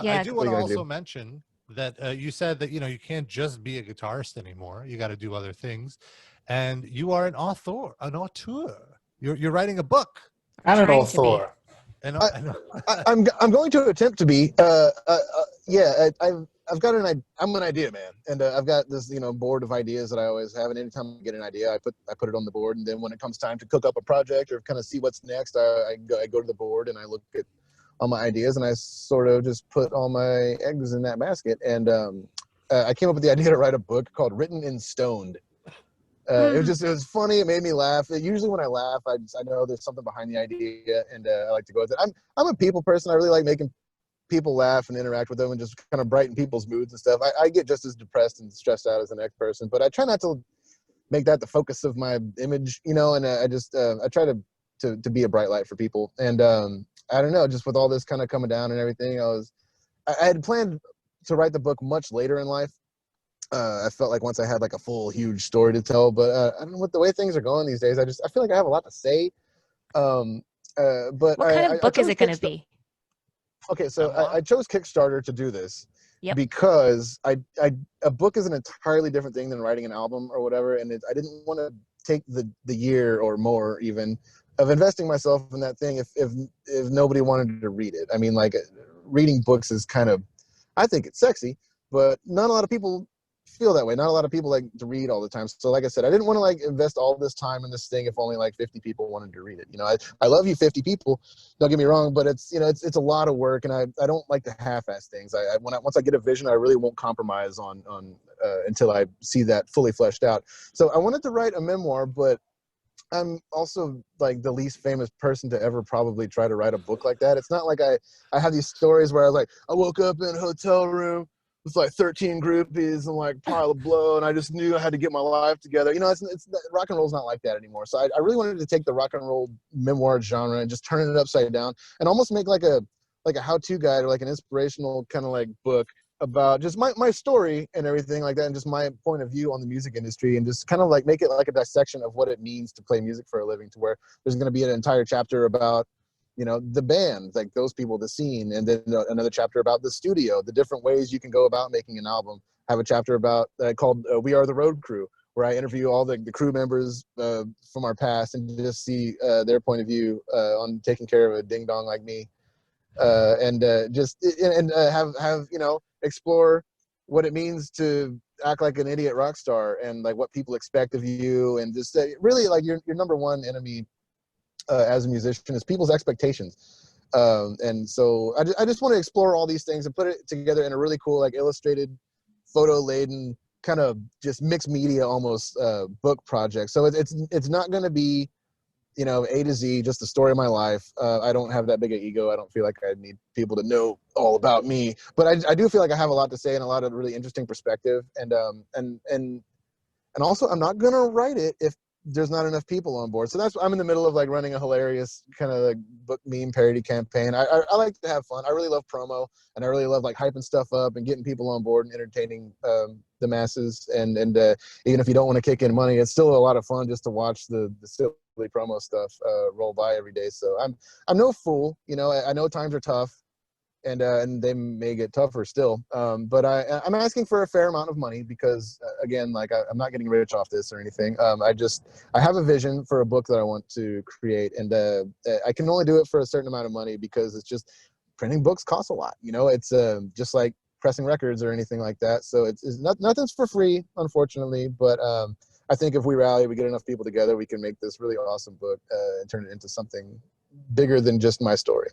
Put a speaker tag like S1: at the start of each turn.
S1: I
S2: Yeah.
S1: do
S3: What
S1: want
S3: are
S1: to
S3: you gonna
S1: also
S3: do?
S1: mention that you said that you can't just be a guitarist anymore. You got to do other things, and you are an author, an auteur. You're writing a book,
S2: Or
S4: And an
S2: trying to be.
S4: author.
S1: and
S3: I'm going to attempt to be. Yeah, I've got I'm an idea man, and I've got this board of ideas that I always have. And anytime I get an idea, I put it on the board. And then when it comes time to cook up a project or kind of see what's next, I go to the board and I look at all my ideas, and I sort of just put all my eggs in that basket. And I came up with the idea to write a book called Written in Stoned. It was funny. It made me laugh. Usually when I laugh, I know there's something behind the idea, and I like to go with it. I'm a people person. I really like making people laugh and interact with them and just kind of brighten people's moods and stuff. I get just as depressed and stressed out as the next person, but I try not to make that the focus of my image, and I just I try to be a bright light for people. And I don't know, just with all this kind of coming down and everything, I had planned to write the book much later in life. I felt like once I had like a full huge story to tell, but I don't know, with the way things are going these days, I feel like I have a lot to say. But
S2: What kind of
S3: I
S2: book is
S3: chose
S2: it going to be?
S3: Okay, so I chose Kickstarter to do this
S2: Yep.
S3: because a book is an entirely different thing than writing an album or whatever, and I didn't want to take the year or more even of investing myself in that thing if nobody wanted to read it. I mean, like, reading books is kind of, I think it's sexy, but not a lot of people feel that way. Not a lot of people like to read all the time. So like I said, I didn't want to like invest all this time in this thing if only like 50 people wanted to read it. I love you 50 people, don't get me wrong, but it's it's a lot of work, and I don't like to half-ass things. Once I get a vision, I really won't compromise on until I see that fully fleshed out. So I wanted to write a memoir, but I'm also like the least famous person to ever probably try to write a book like that. It's not like I have these stories where I was like, I woke up in a hotel room with like 13 groupies and like pile of blow, and I just knew I had to get my life together. It's rock and roll's not like that anymore. So I really wanted to take the rock and roll memoir genre and just turn it upside down and almost make like a how-to guide or like an inspirational kind of like book about just my story and everything like that, and just my point of view on the music industry, and just kind of like make it like a dissection of what it means to play music for a living, to where there's going to be an entire chapter about the band, like those people, the scene, and then another chapter about the studio, the different ways you can go about making an album. Have a chapter about called We Are the Road Crew, where I interview all the crew members from our past and just see their point of view on taking care of a ding dong like me, and have explore what it means to act like an idiot rock star, and like what people expect of you, and just really like your number one enemy as a musician is people's expectations. And so I just want to explore all these things and put it together in a really cool, like, illustrated, photo-laden, kind of just mixed media almost book project. So it's not going to be A to Z, just the story of my life. I don't have that big an ego. I don't feel like I need people to know all about me, but I do feel like I have a lot to say and a lot of really interesting perspective. And also, I'm not gonna write it if there's not enough people on board. So I'm in the middle of like running a hilarious kind of like book meme parody campaign. I like to have fun. I really love promo, and I really love like hyping stuff up and getting people on board and entertaining the masses. And even if you don't want to kick in money, it's still a lot of fun just to watch the silly promo stuff roll by every day. So I'm no fool. I know times are tough, and they may get tougher still. But I'm asking for a fair amount of money because, again, like I'm not getting rich off this or anything. I have a vision for a book that I want to create, and I can only do it for a certain amount of money because it's just printing books costs a lot. It's just like pressing records or anything like that. So it's nothing's for free, unfortunately. But I think if we rally, we get enough people together, we can make this really awesome book and turn it into something bigger than just my story.